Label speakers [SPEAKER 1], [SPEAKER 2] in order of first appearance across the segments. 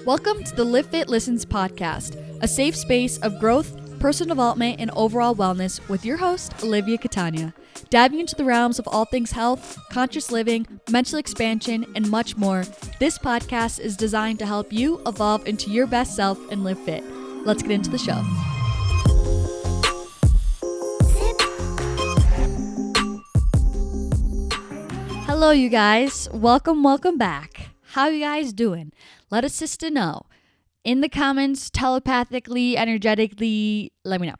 [SPEAKER 1] Welcome to the Livfiit Listens podcast, a safe space of growth, personal development, and overall wellness with your host, Olivia Catania. Diving into the realms of all things health, conscious living, mental expansion, and much more, this podcast is designed to help you evolve into your best self and live fit. Let's get into the show. Hello, you guys. Welcome back. How you guys doing? Let us sister know. In the comments, telepathically, energetically, let me know.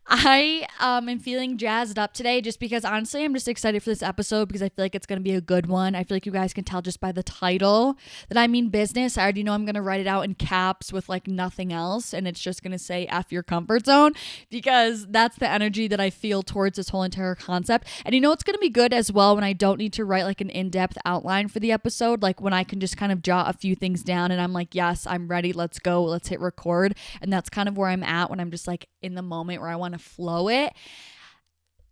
[SPEAKER 1] I am feeling jazzed up today just because honestly I'm just excited for this episode because I feel like it's going to be a good one. I feel like you guys can tell just by the title that I mean business. I already know I'm going to write it out in caps with like nothing else, and it's just going to say F your comfort zone because that's the energy that I feel towards this whole entire concept. And you know it's going to be good as well when I don't need to write like an in-depth outline for the episode, like when I can just kind of jot a few things down and I'm like, yes, I'm ready, let's go, let's hit record. And that's kind of where I'm at when I'm just like in the moment where I want to flow it.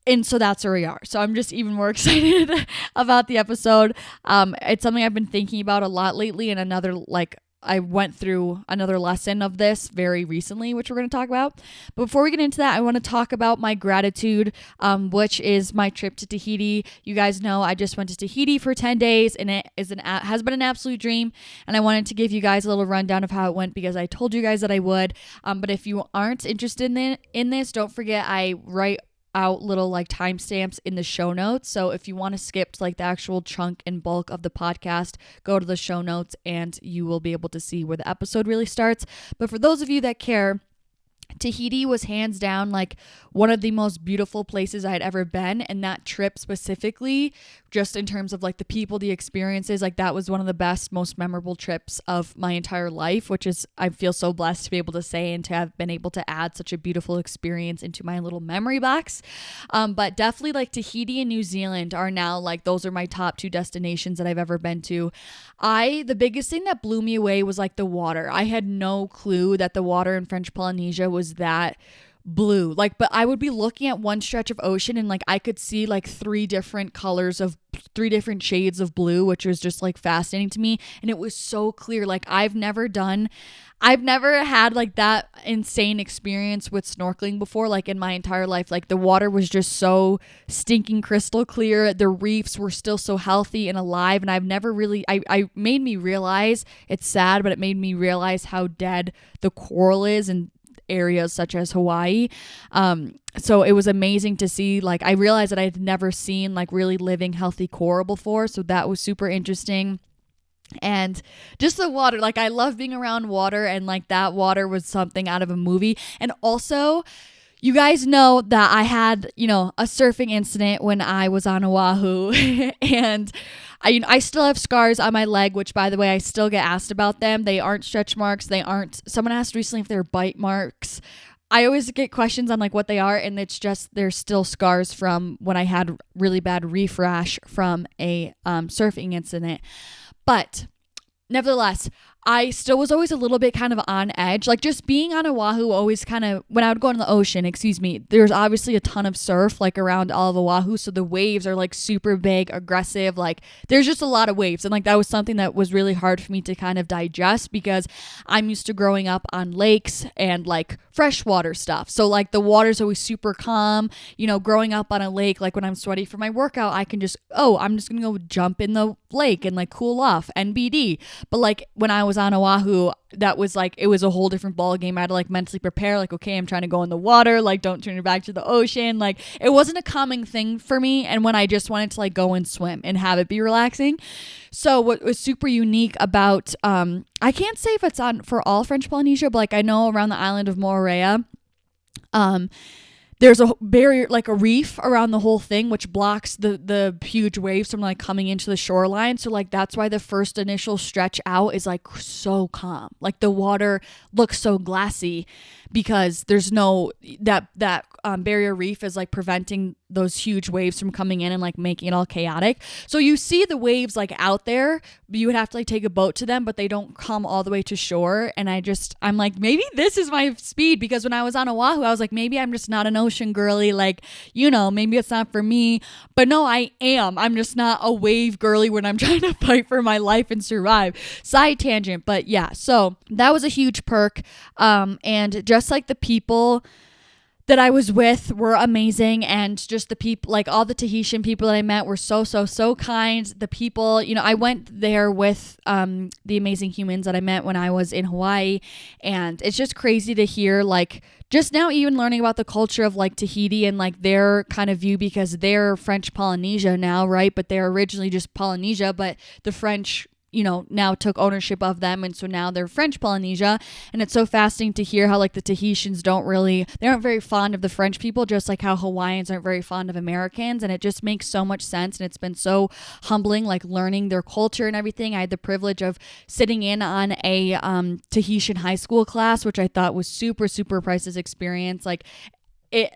[SPEAKER 1] And so that's where we are. So I'm just even more excited about the episode. It's something I've been thinking about a lot lately, and I went through another lesson of this very recently, which we're going to talk about. But before we get into that, I want to talk about my gratitude, which is my trip to Tahiti. You guys know I just went to Tahiti for 10 days, and it has been an absolute dream. And I wanted to give you guys a little rundown of how it went because I told you guys that I would. But if you aren't interested in this, don't forget I write out little like timestamps in the show notes. So if you want to skip to like the actual chunk and bulk of the podcast, go to the show notes and you will be able to see where the episode really starts. But for those of you that care, Tahiti was hands down like one of the most beautiful places I had ever been, and that trip specifically, just in terms of like the people, the experiences, like that was one of the best, most memorable trips of my entire life, which is I feel so blessed to be able to say and to have been able to add such a beautiful experience into my little memory box. But definitely like Tahiti and New Zealand are now like those are my top two destinations that I've ever been to. The biggest thing that blew me away was like the water. I had no clue that the water in French Polynesia was that blue. Like, but I would be looking at one stretch of ocean and like I could see like three different shades of blue, which was just like fascinating to me. And it was so clear. Like I've never had like that insane experience with snorkeling before, like in my entire life. Like the water was just so stinking crystal clear. The reefs were still so healthy and alive. And I've never really, I made me realize, it's sad, but it made me realize how dead the coral is in areas such as Hawaii. So it was amazing to see, like I realized that I had never seen like really living healthy coral before. So that was super interesting. And just the water, like I love being around water, and like that water was something out of a movie. And also, you guys know that I had, a surfing incident when I was on Oahu and I still have scars on my leg, which by the way, I still get asked about them. They aren't stretch marks. Someone asked recently if they're bite marks. I always get questions on like what they are, and it's just they're still scars from when I had really bad reef rash from a surfing incident. But nevertheless, I still was always a little bit kind of on edge. Like just being on Oahu always kind of, when I would go in the ocean, there's obviously a ton of surf like around all of Oahu. So the waves are like super big, aggressive. Like there's just a lot of waves. And like that was something that was really hard for me to kind of digest because I'm used to growing up on lakes and like freshwater stuff. So like the water's always super calm. Growing up on a lake, like when I'm sweaty for my workout, I can just, I'm just going to go jump in the lake and like cool off, NBD. But like when I was on Oahu, that was like, it was a whole different ball game. I had to like mentally prepare, like, okay, I'm trying to go in the water, like don't turn your back to the ocean. Like it wasn't a calming thing for me. And when I just wanted to like go and swim and have it be relaxing. So what was super unique about, I can't say if it's on for all French Polynesia, but like I know around the island of Moorea, there's a barrier, like a reef around the whole thing, which blocks the huge waves from like coming into the shoreline. So like that's why the first initial stretch out is like so calm. Like the water looks so glassy because there's no that barrier reef is like preventing those huge waves from coming in and like making it all chaotic. So you see the waves like out there, but you would have to like take a boat to them, but they don't come all the way to shore. And I'm like, maybe this is my speed, because when I was on Oahu, I was like, maybe I'm just not an ocean ocean girly. Like, maybe it's not for me, but no, I am. I'm just not a wave girly when I'm trying to fight for my life and survive. Side tangent, but yeah, so that was a huge perk. And just like the people that I was with were amazing, and just the people, like all the Tahitian people that I met were so kind. The people, I went there with the amazing humans that I met when I was in Hawaii, and it's just crazy to hear, like, just now even learning about the culture of like Tahiti and like their kind of view, because they're French Polynesia now, right? But they're originally just Polynesia, but the French now took ownership of them, and so now they're French Polynesia. And it's so fascinating to hear how like the Tahitians they aren't very fond of the French people, just like how Hawaiians aren't very fond of Americans. And it just makes so much sense, and it's been so humbling, like learning their culture and everything. I had the privilege of sitting in on a Tahitian high school class, which I thought was super priceless experience. Like it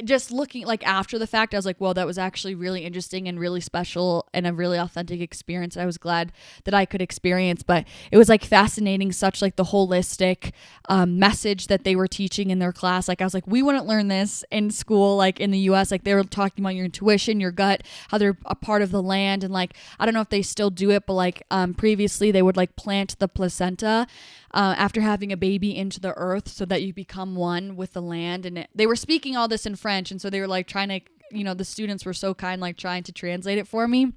[SPEAKER 1] just looking like after the fact, I was like, well, that was actually really interesting and really special and a really authentic experience. I was glad that I could experience, but it was like fascinating, such like the holistic message that they were teaching in their class. Like I was like, we wouldn't learn this in school, like in the US. Like they were talking about your intuition, your gut, how they're a part of the land. And like, I don't know if they still do it, but like previously they would like plant the placenta after having a baby into the earth so that you become one with the land. And they were speaking all this in French, and so they were like trying to, the students were so kind, like trying to translate it for me,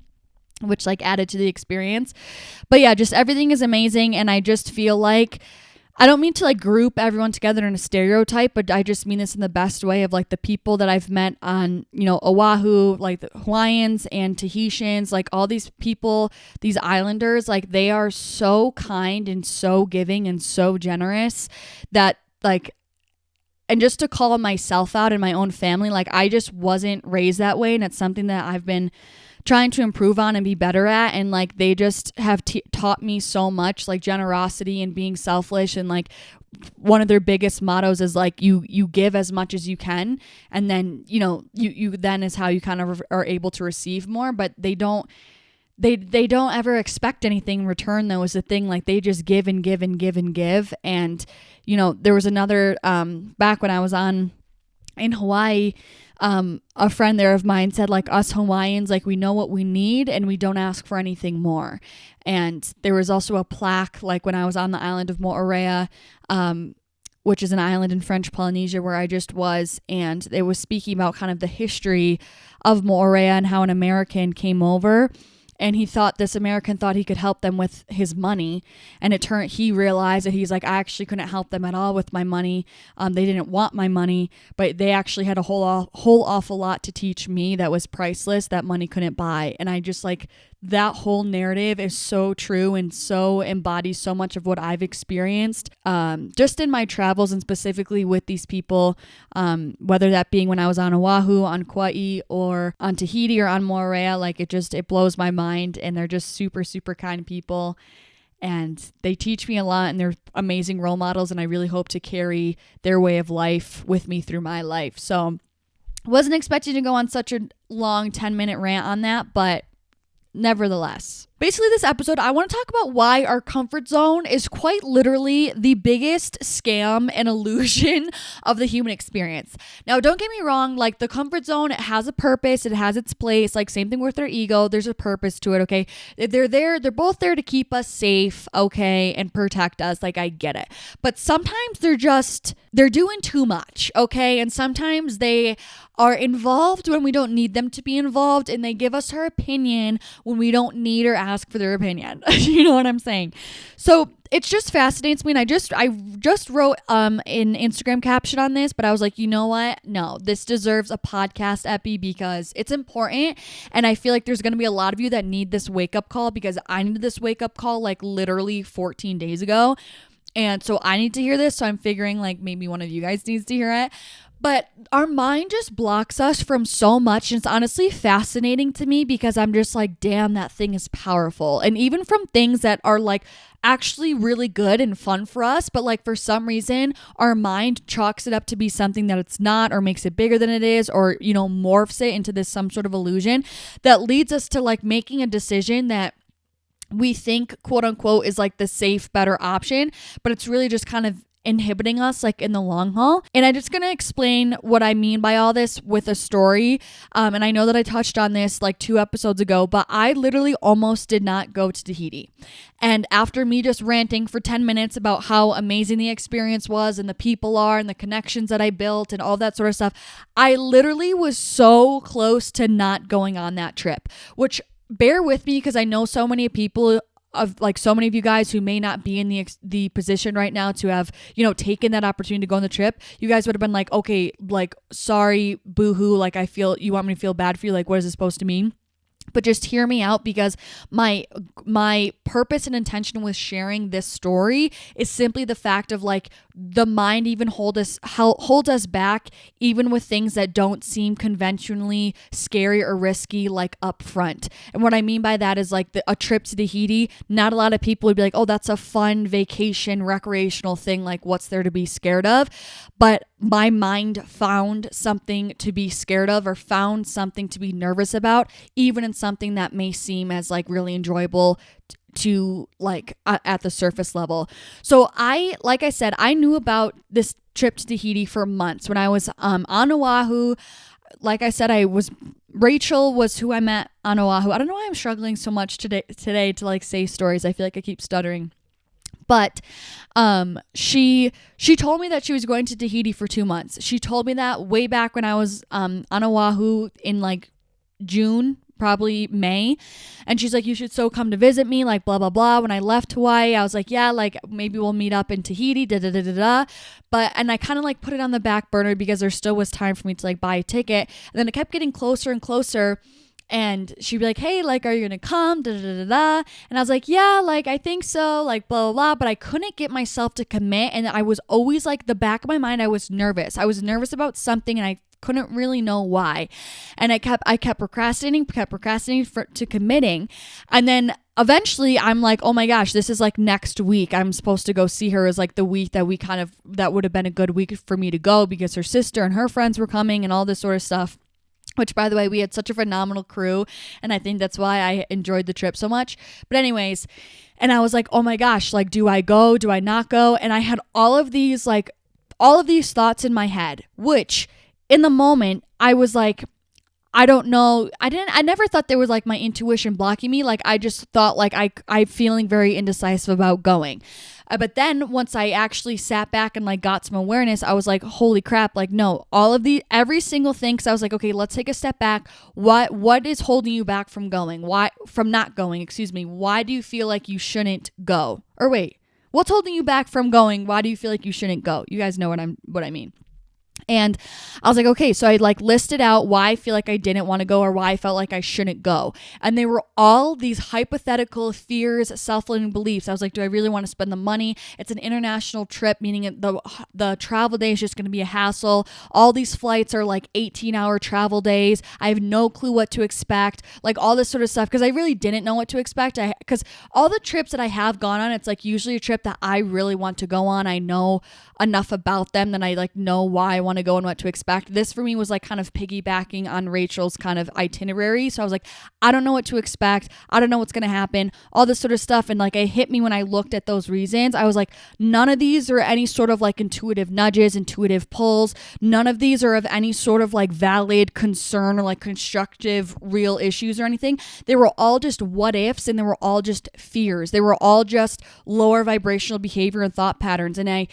[SPEAKER 1] which like added to the experience. But yeah, just everything is amazing. And I just feel like, I don't mean to like group everyone together in a stereotype, but I just mean this in the best way of like the people that I've met on, Oahu, like the Hawaiians and Tahitians, like all these people, these islanders, like they are so kind and so giving and so generous that like, and just to call myself out and my own family, like I just wasn't raised that way. And it's something that I've been trying to improve on and be better at. And like they just have taught me so much, like generosity and being selfless. And like one of their biggest mottos is like you give as much as you can, and then you then is how you kind of are able to receive more. But they don't ever expect anything in return, though, is the thing. Like they just give and give and give and give. And there was another back when I was in Hawaii, a friend there of mine said, like, us Hawaiians, like, we know what we need and we don't ask for anything more. And there was also a plaque, like when I was on the island of Moorea, which is an island in French Polynesia where I just was, and it was speaking about kind of the history of Moorea and how an American came over. And this American thought he could help them with his money. And he realized that he's like, I actually couldn't help them at all with my money. They didn't want my money, but they actually had a whole awful lot to teach me that was priceless, that money couldn't buy. And I just like, that whole narrative is so true and so embodies so much of what I've experienced just in my travels, and specifically with these people, whether that being when I was on Oahu, on Kauai, or on Tahiti, or on Moorea. Like it blows my mind, and they're just super kind people, and they teach me a lot, and they're amazing role models, and I really hope to carry their way of life with me through my life. So wasn't expecting to go on such a long 10-minute rant on that, but nevertheless, basically this episode, I want to talk about why our comfort zone is quite literally the biggest scam and illusion of the human experience. Now, don't get me wrong, like the comfort zone, it has a purpose, it has its place, like same thing with our ego, there's a purpose to it, okay? They're both there to keep us safe, okay, and protect us, like I get it. But sometimes they're doing too much, okay? And sometimes they are involved when we don't need them to be involved, and they give us our opinion when we don't need or ask for their opinion. You know what I'm saying? So it just fascinates me. And I just wrote an Instagram caption on this, but I was like, you know what? No, this deserves a podcast epi because it's important. And I feel like there's going to be a lot of you that need this wake up call, because I needed this wake up call like literally 14 days ago. And so I need to hear this. So I'm figuring like maybe one of you guys needs to hear it. But our mind just blocks us from so much. And it's honestly fascinating to me because I'm just like, damn, that thing is powerful. And even from things that are like actually really good and fun for us, but like for some reason, our mind chalks it up to be something that it's not, or makes it bigger than it is, or, morphs it into this some sort of illusion that leads us to like making a decision that we think, quote unquote, is like the safe, better option, but it's really just kind of inhibiting us like in the long haul. And I'm just going to explain what I mean by all this with a story. And I know that I touched on this like 2 episodes ago, but I literally almost did not go to Tahiti. And after me just ranting for 10 minutes about how amazing the experience was and the people are and the connections that I built and all that sort of stuff, I literally was so close to not going on that trip, which bear with me because I know so many people of like so many of you guys who may not be in the position right now to have, you know, taken that opportunity to go on the trip. You guys would have been like, okay, like, sorry, boohoo. Like, I feel, you want me to feel bad for you. Like, what is this supposed to mean? But just hear me out, because my purpose and intention with sharing this story is simply the fact of like the mind even holds us back even with things that don't seem conventionally scary or risky like up front. And what I mean by that is like a trip to Tahiti, not a lot of people would be like, oh, that's a fun vacation recreational thing, like what's there to be scared of? But my mind found something to be scared of or found something to be nervous about, even in something that may seem as like really enjoyable to like at the surface level. So like I said, I knew about this trip to Tahiti for months. When I was on Oahu, like I said, Rachel was who I met on Oahu. I don't know why I'm struggling so much today to like say stories. I feel like I keep stuttering. But she told me that she was going to Tahiti for 2 months. She told me that way back when I was on Oahu in like June, probably May. And she's like, you should so come to visit me, like blah, blah, blah. When I left Hawaii, I was like, yeah, like maybe we'll meet up in Tahiti, da, da, da, da, da. And I kind of like put it on the back burner because there still was time for me to like buy a ticket. And then it kept getting closer and closer. And she'd be like, hey, like, are you going to come? Da, da, da, da, da. And I was like, yeah, like, I think so, like, blah, blah, blah. But I couldn't get myself to commit. And I was always like, the back of my mind, I was nervous. I was nervous about something and I couldn't really know why. And I kept procrastinating to committing. And then eventually I'm like, oh my gosh, this is like next week. I'm supposed to go see her. Is like the week that that would have been a good week for me to go because her sister and her friends were coming and all this sort of stuff. Which, by the way, we had such a phenomenal crew, and I think that's why I enjoyed the trip so much. But anyways, and I was like, oh my gosh, like, do I go? Do I not go? And I had all of these thoughts in my head, which in the moment I was like, I don't know. I never thought there was like my intuition blocking me. Like I just thought like I'm feeling very indecisive about going. But then once I actually sat back and like got some awareness, I was like, holy crap. Like, no, every single thing. Cause I was like, okay, let's take a step back. What is holding you back from going? From not going, excuse me. Why do you feel like you shouldn't go? Or wait, what's holding you back from going? Why do you feel like you shouldn't go? You guys know what I mean. And I was like, okay, so I like listed out why I feel like I didn't want to go or why I felt like I shouldn't go. And they were all these hypothetical fears, self-limiting beliefs. I was like, do I really want to spend the money? It's an international trip, meaning the travel day is just going to be a hassle. All these flights are like 18-hour travel days. I have no clue what to expect, like all this sort of stuff, because I really didn't know what to expect. Because all the trips that I have gone on, it's like usually a trip that I really want to go on. I know enough about them that I like know why I want to go and what to expect. This for me was like kind of piggybacking on Rachel's kind of itinerary. So I was like, I don't know what to expect. I don't know what's going to happen, all this sort of stuff. And like it hit me when I looked at those reasons. I was like, none of these are any sort of like intuitive nudges, intuitive pulls. None of these are of any sort of like valid concern or like constructive real issues or anything. They were all just what ifs, and they were all just fears. They were all just lower vibrational behavior and thought patterns. And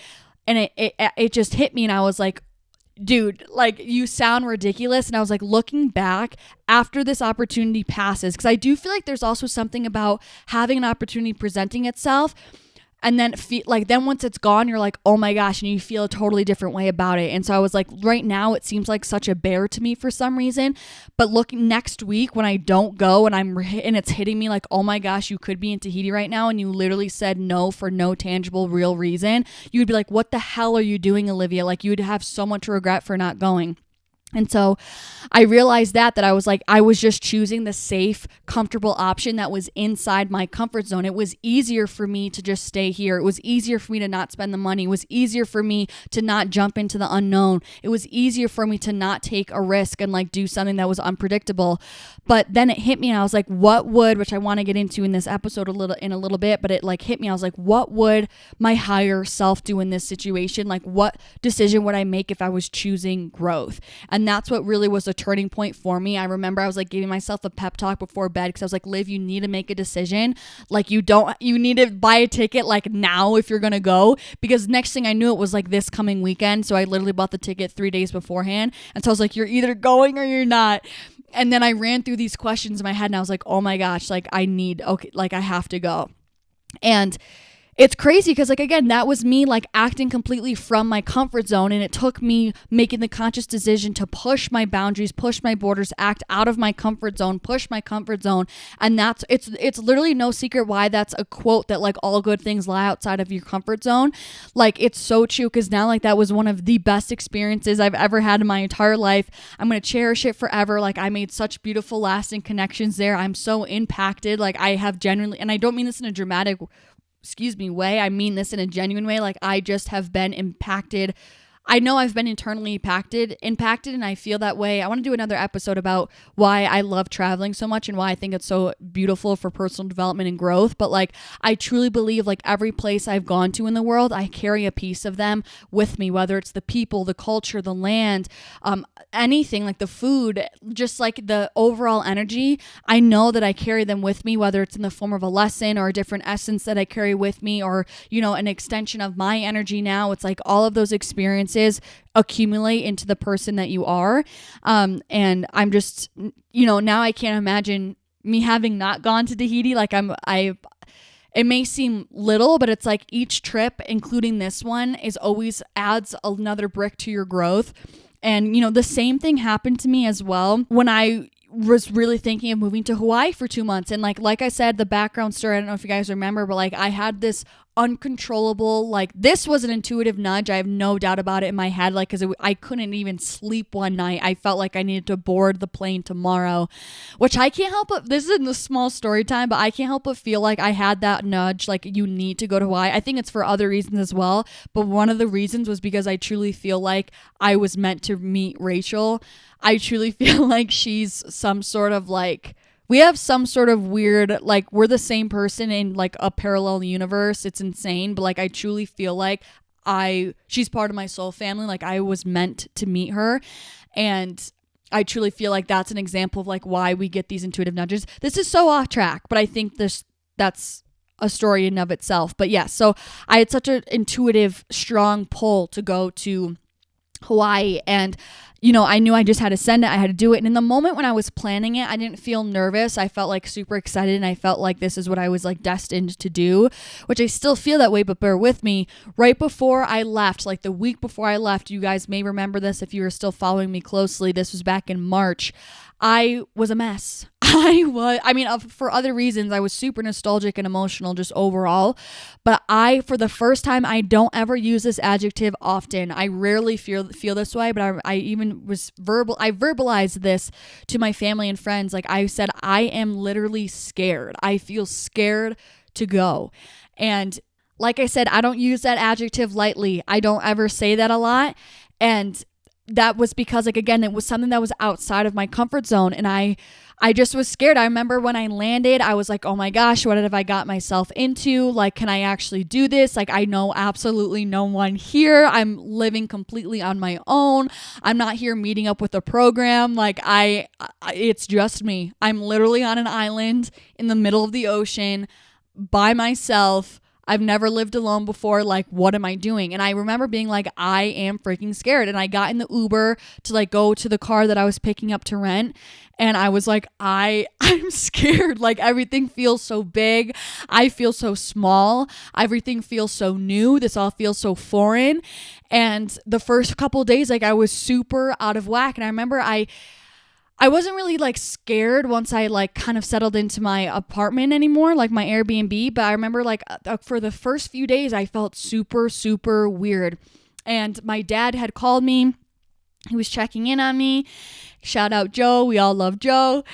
[SPEAKER 1] it just hit me, and I was like, dude, like, you sound ridiculous. And I was like, looking back after this opportunity passes, because I do feel like there's also something about having an opportunity presenting itself, and then then once it's gone, you're like, oh my gosh, and you feel a totally different way about it. And so I was like, right now it seems like such a bear to me for some reason, but looking next week when I don't go and it's hitting me like, oh my gosh, you could be in Tahiti right now and you literally said no for no tangible real reason, you would be like, what the hell are you doing, Olivia? Like, you would have so much regret for not going. And so I realized that I was like, I was just choosing the safe, comfortable option that was inside my comfort zone. It was easier for me to just stay here. It was easier for me to not spend the money. It was easier for me to not jump into the unknown. It was easier for me to not take a risk and like do something that was unpredictable. But then it hit me and I was like, what would, which I want to get into in this episode in a little bit, but it like hit me. I was like, what would my higher self do in this situation? Like what decision would I make if I was choosing growth? And that's what really was a turning point for me. I remember I was like giving myself a pep talk before bed because I was like, Liv, you need to make a decision. Like you need to buy a ticket like now if you're going to go, because next thing I knew it was like this coming weekend. So I literally bought the ticket 3 days beforehand. And so I was like, you're either going or you're not. And then I ran through these questions in my head and I was like, oh my gosh, like I have to go. And it's crazy because like, again, that was me like acting completely from my comfort zone. And it took me making the conscious decision to push my boundaries, push my borders, act out of my comfort zone, push my comfort zone. And it's literally no secret why that's a quote that like all good things lie outside of your comfort zone. Like it's so true, because now like that was one of the best experiences I've ever had in my entire life. I'm going to cherish it forever. Like I made such beautiful lasting connections there. I'm so impacted. Like I have genuinely, and I don't mean this in a dramatic way. I mean this in a genuine way. Like I just have been impacted. I know I've been internally impacted, and I feel that way. I want to do another episode about why I love traveling so much and why I think it's so beautiful for personal development and growth. But like, I truly believe like every place I've gone to in the world, I carry a piece of them with me, whether it's the people, the culture, the land, anything, like the food, just like the overall energy. I know that I carry them with me, whether it's in the form of a lesson or a different essence that I carry with me, or, you know, an extension of my energy now. It's like all of those experiences accumulate into the person that you are. And I'm just, you know, now I can't imagine me having not gone to Tahiti. Like it may seem little, but it's like each trip, including this one, is always adds another brick to your growth. And, you know, the same thing happened to me as well when I was really thinking of moving to Hawaii for 2 months. And like I said, the background story, I don't know if you guys remember, but like I had this uncontrollable, like this was an intuitive nudge. I have no doubt about it in my head. Like, cause I couldn't even sleep one night. I felt like I needed to board the plane tomorrow, which I can't help but, this is a small story time, but I can't help but feel like I had that nudge. Like you need to go to Hawaii. I think it's for other reasons as well. But one of the reasons was because I truly feel like I was meant to meet Rachel. I truly feel like she's some sort of like, we have some sort of weird, like we're the same person in like a parallel universe. It's insane. But like, I truly feel like she's part of my soul family. Like I was meant to meet her. And I truly feel like that's an example of like why we get these intuitive nudges. This is so off track, but I think that's a story in and of itself. But yeah, so I had such an intuitive, strong pull to go to Hawaii, and you know, I knew I just had to send it. I had to do it. And in the moment when I was planning it, I didn't feel nervous. I felt like super excited, and I felt like this is what I was like destined to do, which I still feel that way, but bear with me. Right before I left, like the week before I left, you guys may remember this if you were still following me closely. This was back in March. I was a mess. For other reasons, I was super nostalgic and emotional just overall. But for the first time, I don't ever use this adjective often. I rarely feel this way, but I verbalized this to my family and friends. Like I said, I am literally scared. I feel scared to go. And like I said, I don't use that adjective lightly. I don't ever say that a lot. And that was because, like, again, it was something that was outside of my comfort zone. And I just was scared. I remember when I landed, I was like, oh my gosh, what have I got myself into? Like, can I actually do this? Like, I know absolutely no one here. I'm living completely on my own. I'm not here meeting up with a program. Like, it's just me. I'm literally on an island in the middle of the ocean by myself. I've never lived alone before. Like, what am I doing? And I remember being like, I am freaking scared. And I got in the Uber to like go to the car that I was picking up to rent. And I was like, I'm scared. Like, everything feels so big. I feel so small. Everything feels so new. This all feels so foreign. And the first couple of days, like, I was super out of whack. And I remember I wasn't really like scared once I like kind of settled into my apartment anymore, like my Airbnb. But I remember like for the first few days, I felt super, super weird. And my dad had called me He was checking in on me. Shout out Joe. We all love Joe.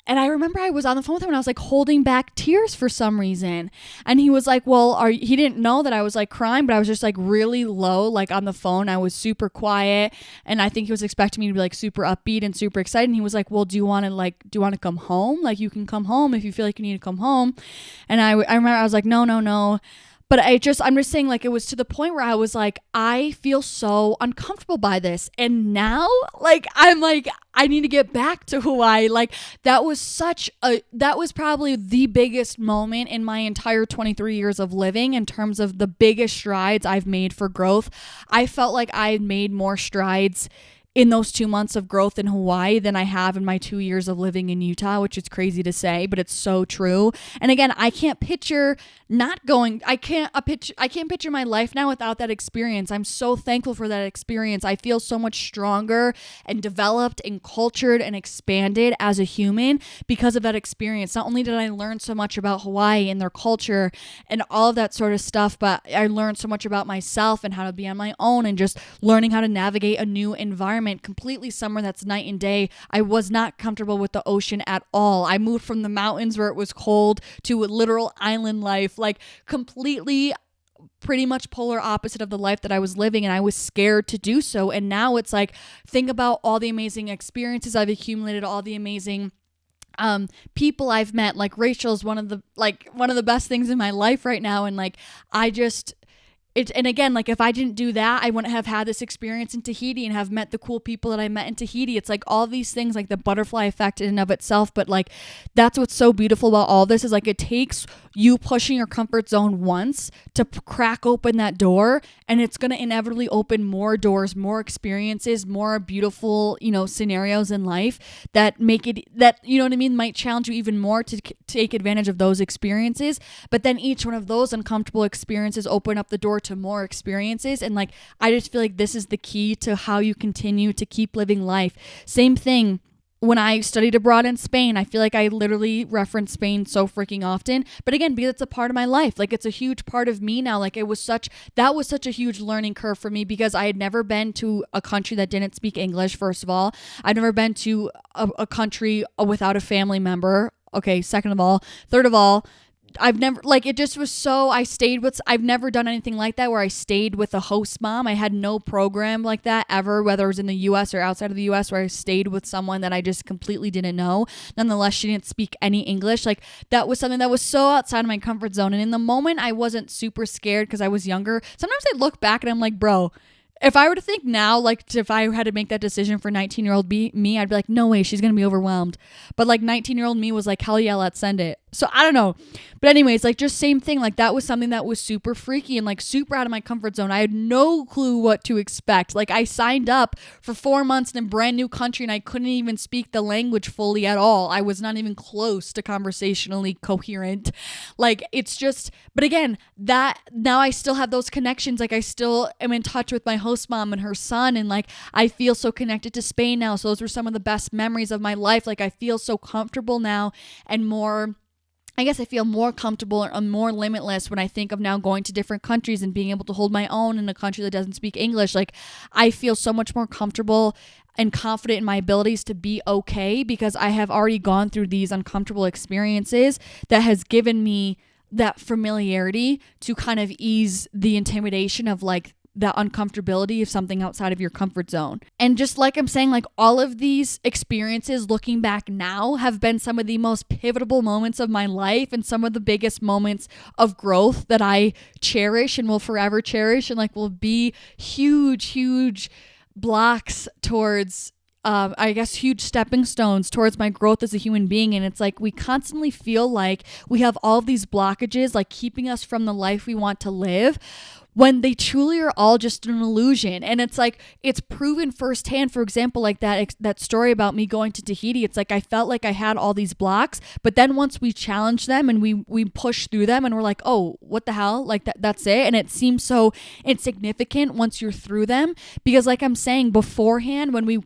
[SPEAKER 1] I remember I was on the phone with him and I was like holding back tears for some reason. And he was like, he didn't know that I was like crying, but I was just like really low, like on the phone. I was super quiet. And I think he was expecting me to be like super upbeat and super excited. And he was like, well, do you want to come home? Like you can come home if you feel like you need to come home. And I remember I was like, no. But I'm just saying, like, it was to the point where I was like, I feel so uncomfortable by this. And now, like, I'm like, I need to get back to Hawaii. Like, that was probably the biggest moment in my entire 23 years of living in terms of the biggest strides I've made for growth. I felt like I made more strides in those 2 months of growth in Hawaii than I have in my 2 years of living in Utah, which is crazy to say, but it's so true. And again, I can't picture I can't picture my life now without that experience. I'm so thankful for that experience. I feel so much stronger and developed and cultured and expanded as a human because of that experience. Not only did I learn so much about Hawaii and their culture and all of that sort of stuff, but I learned so much about myself and how to be on my own and just learning how to navigate a new environment, completely somewhere that's night and day. I was not comfortable with the ocean at all. I moved from the mountains where it was cold to a literal island life, like completely pretty much polar opposite of the life that I was living, and I was scared to do so. And now it's like, think about all the amazing experiences I've accumulated, all the amazing people I've met. Like Rachel's one of the best things in my life right now. And like, and again, like if I didn't do that, I wouldn't have had this experience in Tahiti and have met the cool people that I met in Tahiti. It's like all these things, like the butterfly effect in and of itself. But like, that's what's so beautiful about all this is like, it takes you pushing your comfort zone once to crack open that door, and it's going to inevitably open more doors, more experiences, more beautiful, scenarios in life that make it, that, you know what I mean, might challenge you even more to take advantage of those experiences. But then each one of those uncomfortable experiences open up the door to more experiences. And like, I just feel like this is the key to how you continue to keep living life. Same thing when I studied abroad in Spain. I feel like I literally reference Spain so freaking often, but again, because it's a part of my life, like it's a huge part of me now. Like that was such a huge learning curve for me because I had never been to a country that didn't speak English. First of all, I'd never been to a country without a family member. Okay. Second of all, third of all, I've never, like, it just was so, I've never done anything like that where I stayed with a host mom. I had no program like that ever, whether it was in the US or outside of the US, where I stayed with someone that I just completely didn't know. Nonetheless, she didn't speak any English. Like, that was something that was so outside of my comfort zone. And in the moment, I wasn't super scared because I was younger. Sometimes I look back and I'm like, bro, if I were to think now, like if I had to make that decision for 19-year-old me, I'd be like, no way, she's going to be overwhelmed. But like 19-year-old me was like, hell yeah, let's send it. So I don't know. But anyways, like just same thing. Like that was something that was super freaky and like super out of my comfort zone. I had no clue what to expect. Like I signed up for 4 months in a brand new country and I couldn't even speak the language fully at all. I was not even close to conversationally coherent. Like it's just, but again, that now I still have those connections. Like I still am in touch with my host mom and her son. And like, I feel so connected to Spain now. So those were some of the best memories of my life. Like I feel so comfortable now and more, I guess I feel more comfortable and more limitless when I think of now going to different countries and being able to hold my own in a country that doesn't speak English. Like I feel so much more comfortable and confident in my abilities to be okay because I have already gone through these uncomfortable experiences that has given me that familiarity to kind of ease the intimidation of like that uncomfortability of something outside of your comfort zone. And just like I'm saying, like all of these experiences looking back now have been some of the most pivotal moments of my life and some of the biggest moments of growth that I cherish and will forever cherish and like will be huge blocks towards I guess huge stepping stones towards my growth as a human being. And it's like we constantly feel like we have all of these blockages like keeping us from the life we want to live, when they truly are all just an illusion. And it's like, it's proven firsthand. For example, like that story about me going to Tahiti, it's like, I felt like I had all these blocks, but then once we challenged them and we pushed through them and we're like, oh, what the hell? Like that's it. And it seems so insignificant once you're through them, because like I'm saying beforehand, when we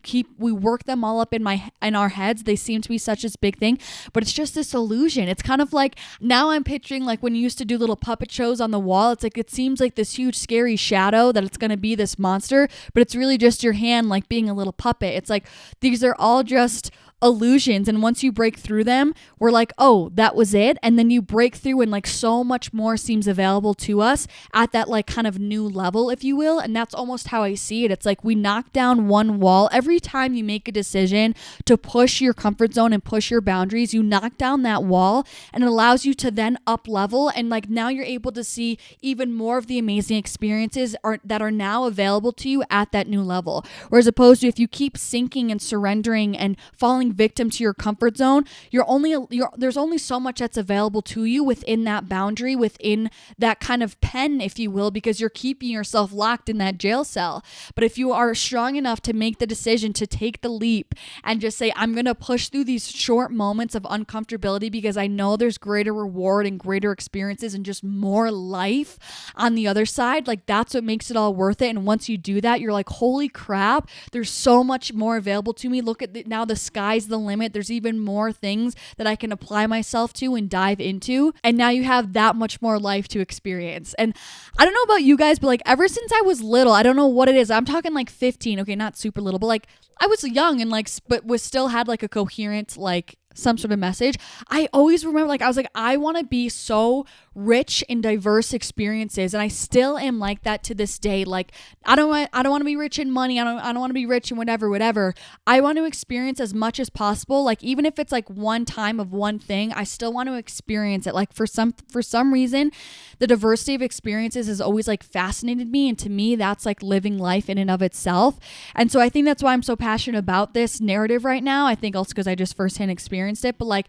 [SPEAKER 1] work them all up in our heads, they seem to be such a big thing, but it's just this illusion. It's kind of like, now I'm picturing like when you used to do little puppet shows on the wall. It's like, it seems like this huge scary shadow that it's going to be this monster, but it's really just your hand like being a little puppet. It's like these are all just illusions, and once you break through them, we're like, oh, that was it. And then you break through and like so much more seems available to us at that like kind of new level, if you will. And that's almost how I see it. It's like we knock down one wall every time you make a decision to push your comfort zone and push your boundaries. You knock down that wall, and it allows you to then up level, and like now you're able to see even more of the amazing experiences that are now available to you at that new level. Whereas opposed to if you keep sinking and surrendering and falling victim to your comfort zone, there's only so much that's available to you within that boundary, within that kind of pen, if you will, because you're keeping yourself locked in that jail cell. But if you are strong enough to make the decision to take the leap and just say, I'm going to push through these short moments of uncomfortability because I know there's greater reward and greater experiences and just more life on the other side, like that's what makes it all worth it. And once you do that, you're like, holy crap, there's so much more available to me. Look at now the sky's the limit. There's even more things that I can apply myself to and dive into. And now you have that much more life to experience. And I don't know about you guys, but like ever since I was little, I don't know what it is. I'm talking like 15. Okay, not super little, but like I was young and like, but was still had like a coherent, like some sort of message. I always remember like I was like, I want to be so rich in diverse experiences, and I still am like that to this day. Like I don't want to be rich in money. I don't want to be rich in whatever. I want to experience as much as possible. Like even if it's like one time of one thing, I still want to experience it. Like for some reason, the diversity of experiences has always like fascinated me, and to me that's like living life in and of itself. And so I think that's why I'm so passionate about this narrative right now. I think also because I just firsthand experienced it, but like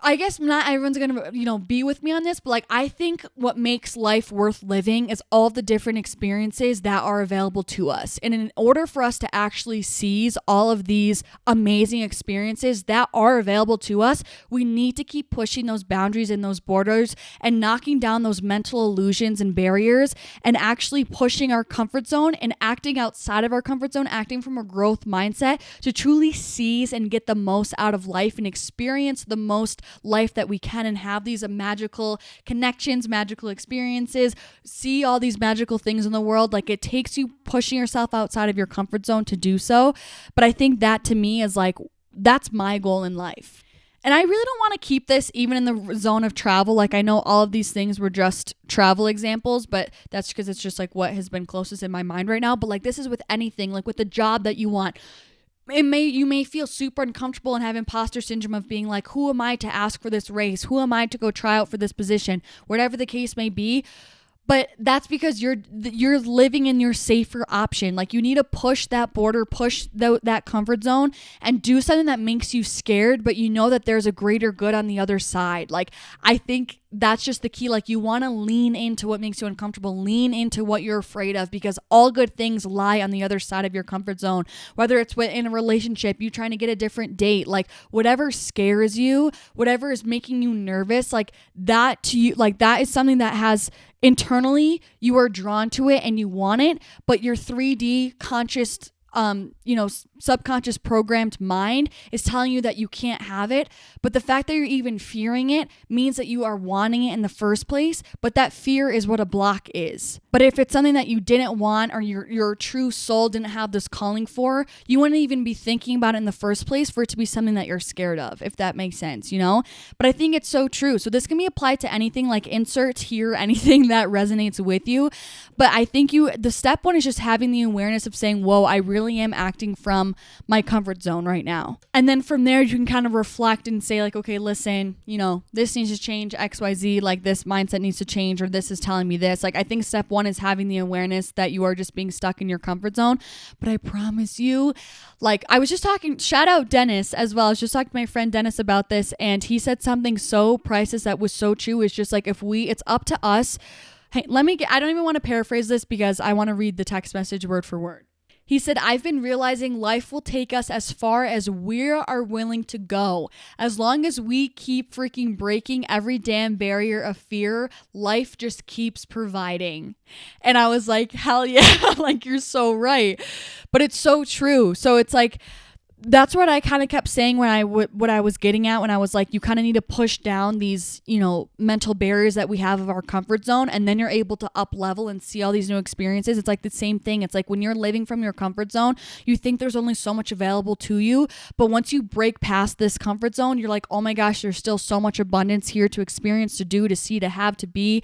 [SPEAKER 1] I guess not everyone's going to, be with me on this, but like I think what makes life worth living is all the different experiences that are available to us. And in order for us to actually seize all of these amazing experiences that are available to us, we need to keep pushing those boundaries and those borders and knocking down those mental illusions and barriers and actually pushing our comfort zone and acting outside of our comfort zone, acting from a growth mindset to truly seize and get the most out of life and experience the most life that we can and have these magical connections, magical experiences, see all these magical things in the world. Like it takes you pushing yourself outside of your comfort zone to do so. But I think that to me is like, that's my goal in life. And I really don't want to keep this even in the zone of travel. Like I know all of these things were just travel examples, but that's because it's just like what has been closest in my mind right now. But like this is with anything, like with the job that you want. You may feel super uncomfortable and have imposter syndrome of being like, who am I to ask for this race? Who am I to go try out for this position? Whatever the case may be. But that's because you're living in your safer option. Like you need to push that border, push that comfort zone and do something that makes you scared, but you know that there's a greater good on the other side. Like I think that's just the key. Like you want to lean into what makes you uncomfortable, lean into what you're afraid of, because all good things lie on the other side of your comfort zone. Whether it's in a relationship, you trying to get a different date, like whatever scares you, whatever is making you nervous, like that to you, like that is something that has internally you are drawn to it and you want it, but your 3D conscious subconscious programmed mind is telling you that you can't have it. But the fact that you're even fearing it means that you are wanting it in the first place. But that fear is what a block is. But if it's something that you didn't want or your true soul didn't have this calling for, you wouldn't even be thinking about it in the first place for it to be something that you're scared of, if that makes sense, But I think it's so true. So this can be applied to anything, like insert here anything that resonates with you. But I think the step one is just having the awareness of saying, whoa, I really am acting from my comfort zone right now. And then from there, you can kind of reflect and say like, okay, listen, this needs to change XYZ, like this mindset needs to change, or this is telling me this. Like I think step one is having the awareness that you are just being stuck in your comfort zone. But I promise you, like I was just talking, shout out Dennis as well. I was just talking to my friend Dennis about this, and he said something so priceless that was so true. It's just like, it's up to us. Hey, I don't even want to paraphrase this because I want to read the text message word for word. He said, I've been realizing life will take us as far as we are willing to go. As long as we keep freaking breaking every damn barrier of fear, life just keeps providing. And I was like, hell yeah, like you're so right. But it's so true. So it's like, that's what I kind of kept saying when what I was getting at when I was like, you kind of need to push down these, mental barriers that we have of our comfort zone, and then you're able to up level and see all these new experiences. It's like the same thing. It's like when you're living from your comfort zone, you think there's only so much available to you, but once you break past this comfort zone, you're like, oh my gosh, there's still so much abundance here to experience, to do, to see, to have, to be.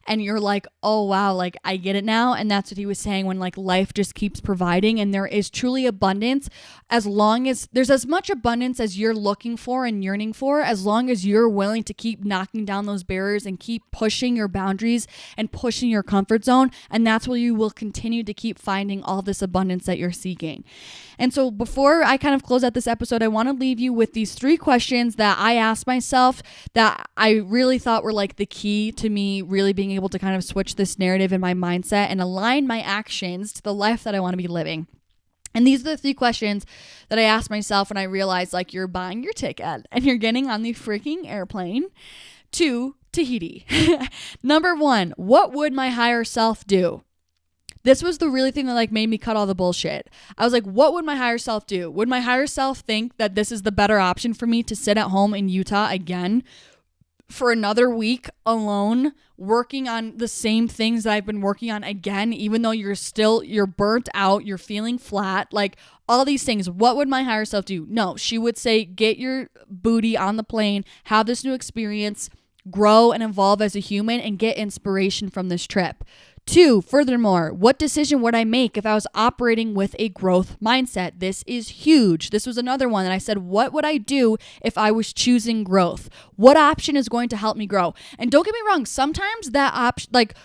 [SPEAKER 1] And you're like, oh wow, like I get it now. And that's what he was saying, when like life just keeps providing, and there is truly abundance as long as there's as much abundance as you're looking for and yearning for, as long as you're willing to keep knocking down those barriers and keep pushing your boundaries and pushing your comfort zone. And that's where you will continue to keep finding all this abundance that you're seeking. And so before I kind of close out this episode, I want to leave you with these 3 questions that I asked myself that I really thought were like the key to me really being able to kind of switch this narrative in my mindset and align my actions to the life that I want to be living. And these are the 3 questions that I asked myself when I realized like you're buying your ticket and you're getting on the freaking airplane to Tahiti. Number 1, what would my higher self do? This was the really thing that like made me cut all the bullshit. I was like, what would my higher self do? Would my higher self think that this is the better option for me to sit at home in Utah again for another week alone, working on the same things that I've been working on again, even though you're burnt out, you're feeling flat, like all these things? What would my higher self do? No, she would say, get your booty on the plane, have this new experience, grow and evolve as a human, and get inspiration from this trip. 2, furthermore, what decision would I make if I was operating with a growth mindset? This is huge. This was another one that I said, what would I do if I was choosing growth? What option is going to help me grow? And don't get me wrong, sometimes that option, like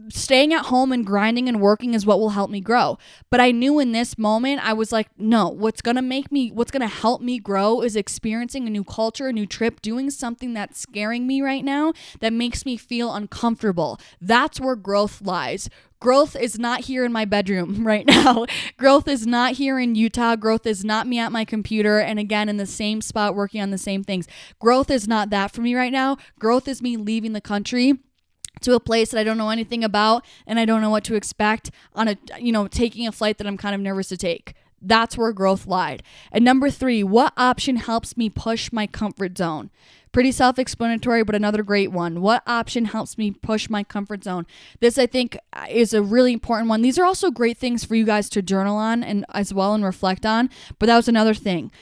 [SPEAKER 1] staying at home and grinding and working, is what will help me grow. But I knew in this moment, I was like, no, what's going to help me grow is experiencing a new culture, a new trip, doing something that's scaring me right now, that makes me feel uncomfortable. That's where growth lies. Growth is not here in my bedroom right now. Growth is not here in Utah. Growth is not me at my computer and again in the same spot working on the same things. Growth is not that for me right now. Growth is me leaving the country to a place that I don't know anything about and I don't know what to expect on taking a flight that I'm kind of nervous to take. That's where growth lied. And number 3, what option helps me push my comfort zone? Pretty self-explanatory, but another great one. What option helps me push my comfort zone? This, I think, is a really important one. These are also great things for you guys to journal on and as well and reflect on, but that was another thing.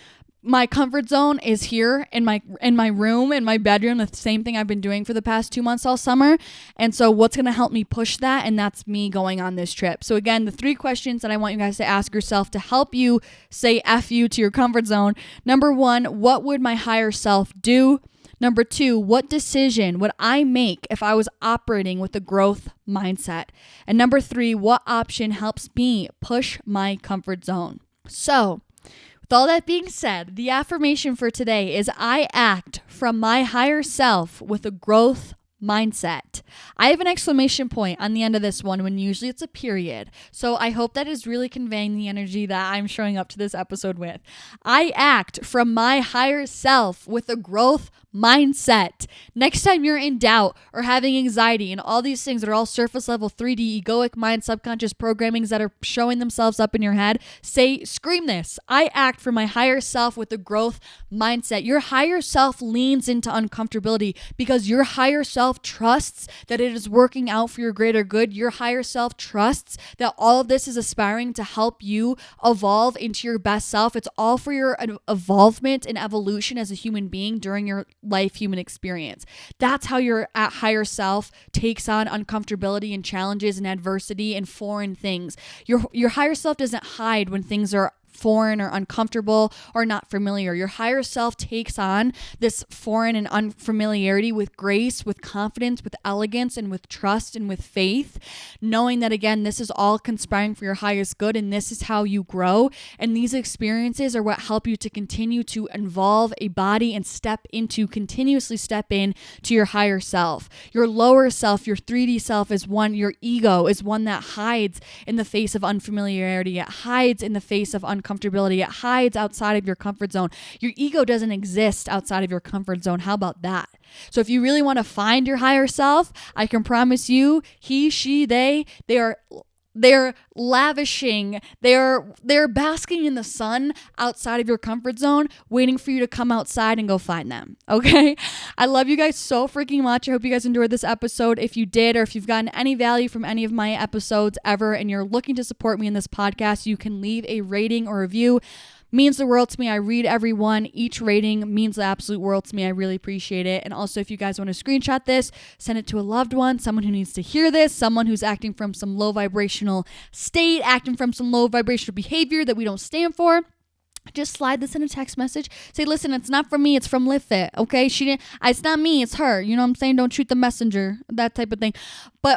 [SPEAKER 1] My comfort zone is here in my room, in my bedroom, the same thing I've been doing for the past 2 months all summer. And so what's going to help me push that? And that's me going on this trip. So again, the 3 questions that I want you guys to ask yourself to help you say F you to your comfort zone. Number 1, what would my higher self do? Number 2, what decision would I make if I was operating with a growth mindset? And number 3, what option helps me push my comfort zone? So, with all that being said, the affirmation for today is I act from my higher self with a growth mindset. I have an exclamation point on the end of this one when usually it's a period. So I hope that is really conveying the energy that I'm showing up to this episode with. I act from my higher self with a growth mindset. Next time you're in doubt or having anxiety and all these things that are all surface level 3D egoic mind subconscious programmings that are showing themselves up in your head, scream this. I act for my higher self with a growth mindset. Your higher self leans into uncomfortability because your higher self trusts that it is working out for your greater good. Your higher self trusts that all of this is aspiring to help you evolve into your best self. It's all for your evolvement and evolution as a human being during your life human experience. That's how your higher self takes on uncomfortability and challenges and adversity and foreign things. Your higher self doesn't hide when things are foreign or uncomfortable or not familiar. Your higher self takes on this foreign and unfamiliarity with grace, with confidence, with elegance, and with trust and with faith, knowing that again, this is all conspiring for your highest good and this is how you grow. And these experiences are what help you to continue to evolve a body and continuously step in to your higher self. Your lower self, your 3D self your ego is one that hides in the face of unfamiliarity. It hides in the face of uncomfortability. It hides outside of your comfort zone. Your ego doesn't exist outside of your comfort zone. How about that? So if you really want to find your higher self, I can promise you, he, she, they are they're lavishing, they're basking in the sun outside of your comfort zone, waiting for you to come outside and go find them. Okay? I love you guys so freaking much. I hope you guys enjoyed this episode. If you did, or if you've gotten any value from any of my episodes ever and you're looking to support me in this podcast, you can leave a rating or review. Means the world to me. I read every one. Each rating means the absolute world to me. I really appreciate it. And also, if you guys want to screenshot this, send it to a loved one, someone who needs to hear this, someone who's acting from some low vibrational state, acting from some low vibrational behavior that we don't stand for. Just slide this in a text message. Say, listen, it's not from me. It's from Livfiit. Okay. It's not me. It's her. You know what I'm saying? Don't shoot the messenger, that type of thing.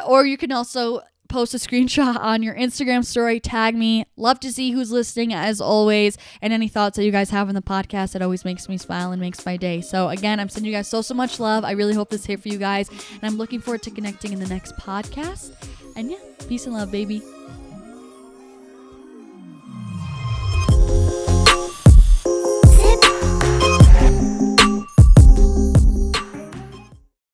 [SPEAKER 1] Or you can also post a screenshot on your Instagram story, tag me. Love to see who's listening as always, and any thoughts that you guys have on the podcast. It always makes me smile and makes my day. So again, I'm sending you guys so much love. I really hope this hit for you guys, and I'm looking forward to connecting in the next podcast. And yeah, peace and love, baby.